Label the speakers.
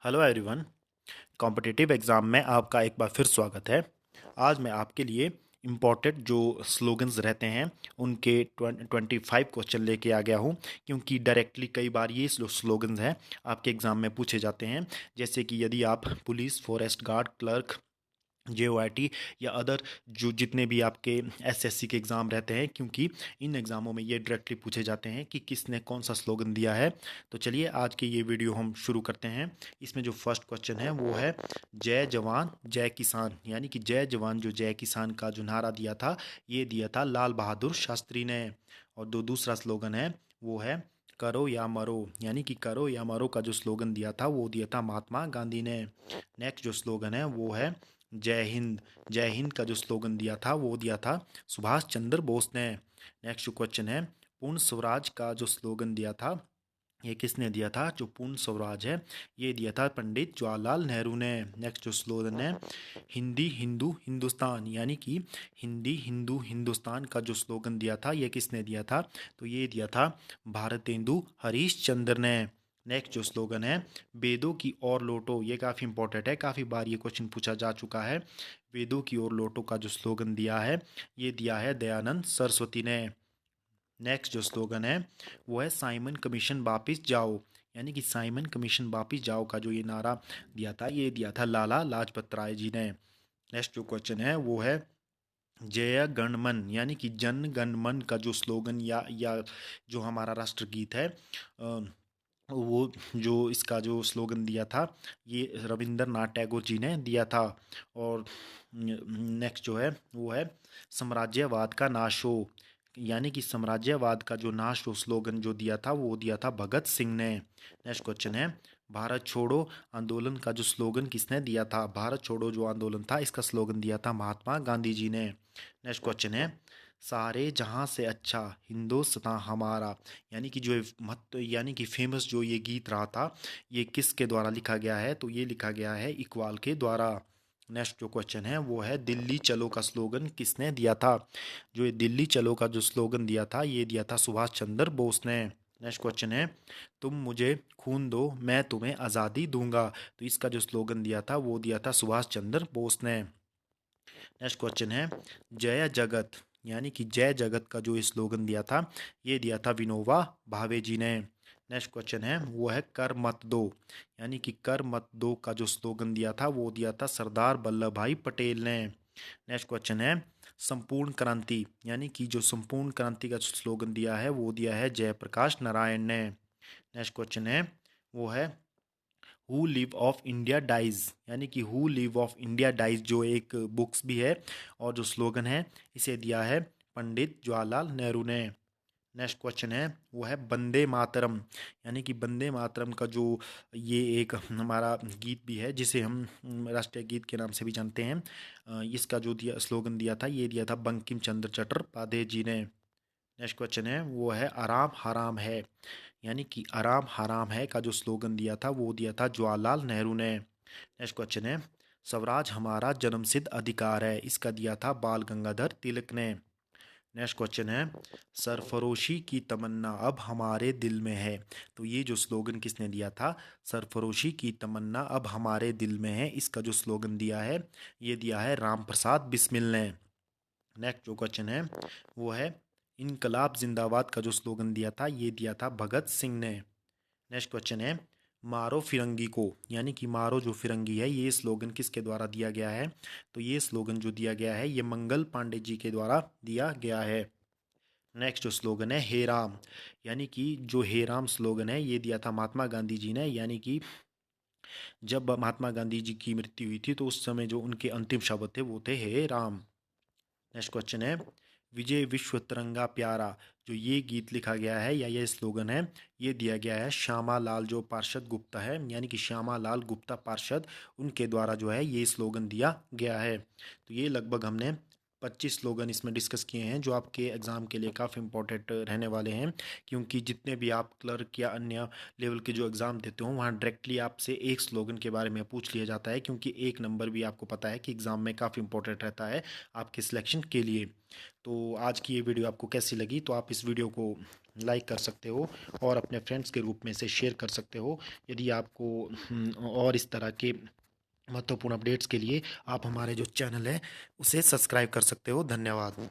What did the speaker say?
Speaker 1: Hello everyone. Competitive exam में आपका एक बार फिर स्वागत है। आज मैं आपके लिए इम्पोर्टेंट जो स्लोगन्स रहते हैं उनके 25 क्वेश्चन लेके आ गया हूँ, क्योंकि डायरेक्टली कई बार ये जो स्लोगन्स हैं आपके एग्ज़ाम में पूछे जाते हैं। जैसे कि यदि आप पुलिस, फॉरेस्ट गार्ड, क्लर्क, जेओआईटी या अदर जो जितने भी आपके एसएससी के एग्ज़ाम रहते हैं, क्योंकि इन एग्ज़ामों में ये डायरेक्टली पूछे जाते हैं कि किसने कौन सा स्लोगन दिया है। तो चलिए आज की ये वीडियो हम शुरू करते हैं। इसमें जो फर्स्ट क्वेश्चन है वो है जय जवान जय किसान, यानी कि जय जवान जो जय किसान का जो नारा दिया था ये दिया था लाल बहादुर शास्त्री ने। और जो दूसरा स्लोगन है वो है करो या मरो, यानी कि करो या मरो का जो स्लोगन दिया था वो दिया था महात्मा गांधी ने। नेक्स्ट जो स्लोगन है वो है जय हिंद। जय हिंद का जो स्लोगन दिया था वो दिया था सुभाष चंद्र बोस ने। नेक्स्ट क्वेश्चन है पूर्ण स्वराज का जो स्लोगन दिया था ये किसने दिया था। जो पूर्ण स्वराज है ये दिया था पंडित जवाहरलाल नेहरू ने। नेक्स्ट जो स्लोगन है हिंदी हिंदू हिंदुस्तान, यानी कि हिंदी हिंदू हिंदुस्तान का जो स्लोगन दिया था ये किसने दिया था। तो ये दिया था भारतेंदु हरीश चंद्र ने। नेक्स्ट जो स्लोगन है वेदों की ओर लौटो, ये काफ़ी इंपॉर्टेंट है, काफ़ी बार ये क्वेश्चन पूछा जा चुका है। वेदों की ओर लौटो का जो स्लोगन दिया है ये दिया है दयानंद सरस्वती ने। नेक्स्ट जो स्लोगन है वो है साइमन कमीशन वापिस जाओ, यानी कि साइमन कमीशन वापिस जाओ का जो ये नारा दिया था ये दिया था लाला लाजपत राय जी ने। नेक्स्ट जो क्वेश्चन है वो है जय गण मन, यानी कि जन गण मन का जो स्लोगन या जो हमारा राष्ट्रगीत है वो जो इसका जो स्लोगन दिया था ये रविंद्रनाथ टैगोर जी ने दिया था। और नेक्स्ट जो है वो है साम्राज्यवाद का नाश हो, यानी कि साम्राज्यवाद का जो नाश हो स्लोगन जो दिया था वो दिया था भगत सिंह ने। नेक्स्ट क्वेश्चन है भारत छोड़ो आंदोलन का जो स्लोगन किसने दिया था। भारत छोड़ो जो आंदोलन था इसका स्लोगन दिया था महात्मा गांधी जी ने। नेक्स्ट क्वेश्चन है सारे जहां से अच्छा हिंदुस्तान हमारा, यानी कि जो महत्व यानी कि फेमस जो ये गीत रहा था ये किसके द्वारा लिखा गया है। तो ये लिखा गया है इकबाल के द्वारा। नेक्स्ट जो क्वेश्चन है वो है दिल्ली चलो का स्लोगन किसने दिया था। जो ये दिल्ली चलो का जो स्लोगन दिया था ये दिया था सुभाष चंद्र बोस ने। नेक्स्ट क्वेश्चन है तुम मुझे खून दो मैं तुम्हें आज़ादी दूंगा, तो इसका जो स्लोगन दिया था वो दिया था सुभाष चंद्र बोस ने। नेक्स्ट क्वेश्चन है जय जगत, यानी कि जय जगत का जो स्लोगन दिया था ये दिया था विनोबा भावे जी ने। नेक्स्ट क्वेश्चन है वो है कर मत दो, यानी कि कर मत दो का जो स्लोगन दिया था वो दिया था सरदार वल्लभ भाई पटेल ने। नेक्स्ट क्वेश्चन है संपूर्ण क्रांति, यानी कि जो संपूर्ण क्रांति का स्लोगन दिया है वो दिया है जयप्रकाश नारायण ने। नेक्स्ट क्वेश्चन है वो है who live of India dies, यानी कि who live of India dies जो एक बुक्स भी है और जो स्लोगन है इसे दिया है पंडित जवाहरलाल नेहरू ने। नेक्स्ट क्वेश्चन है वो है वंदे मातरम, यानी कि वंदे मातरम का जो ये एक हमारा गीत भी है जिसे हम राष्ट्रीय गीत के नाम से भी जानते हैं। इसका जो दिया स्लोगन दिया था ये दिया था बंकिम चंद्र चट्टोपाध्याय जी ने। नेक्स्ट क्वेश्चन है वो है आराम हराम है, यानी कि आराम हराम है का जो स्लोगन दिया था वो दिया था जवाहरलाल नेहरू ने। नेक्स्ट क्वेश्चन है स्वराज हमारा जन्मसिद्ध अधिकार है, इसका दिया था बाल गंगाधर तिलक ने। नेक्स्ट क्वेश्चन है सरफरोशी की तमन्ना अब हमारे दिल में है, तो ये जो स्लोगन किसने दिया था सरफरोशी की तमन्ना अब हमारे दिल में है, इसका जो स्लोगन दिया है ये दिया है राम प्रसाद बिस्मिल ने। नेक्स्ट जो क्वेश्चन है वो है इनकलाब जिंदाबाद का जो स्लोगन दिया था ये दिया था भगत सिंह ने। नेक्स्ट क्वेश्चन है मारो फिरंगी को, यानी कि मारो जो फिरंगी है ये स्लोगन किसके द्वारा दिया गया है। तो ये स्लोगन जो दिया गया है ये मंगल पांडे जी के द्वारा दिया गया है। नेक्स्ट जो स्लोगन है हे राम, यानी कि जो हे राम स्लोगन है ये दिया था महात्मा गांधी जी ने, यानी कि जब महात्मा गांधी जी की मृत्यु हुई थी तो उस समय जो उनके अंतिम शब्द थे वो थे हे राम। नेक्स्ट क्वेश्चन है विजय विश्व तिरंगा प्यारा, जो ये गीत लिखा गया है या ये स्लोगन है ये दिया गया है श्यामा लाल जो पार्षद गुप्ता है, यानी कि श्यामा लाल गुप्ता पार्षद उनके द्वारा जो है ये स्लोगन दिया गया है। तो ये लगभग हमने 25 स्लोगन इसमें डिस्कस किए हैं जो आपके एग्ज़ाम के लिए काफ़ी इंपॉर्टेंट रहने वाले हैं, क्योंकि जितने भी आप क्लर्क या अन्य लेवल के जो एग्ज़ाम देते हो वहाँ डायरेक्टली आपसे एक स्लोगन के बारे में पूछ लिया जाता है, क्योंकि एक नंबर भी आपको पता है कि एग्ज़ाम में काफ़ी इंपॉर्टेंट रहता है आपके सिलेक्शन के लिए। तो आज की ये वीडियो आपको कैसी लगी, तो आप इस वीडियो को लाइक कर सकते हो और अपने फ्रेंड्स के ग्रुप में से शेयर कर सकते हो। यदि आपको और इस तरह के महत्वपूर्ण अपडेट्स के लिए आप हमारे जो चैनल है उसे सब्सक्राइब कर सकते हो। धन्यवाद।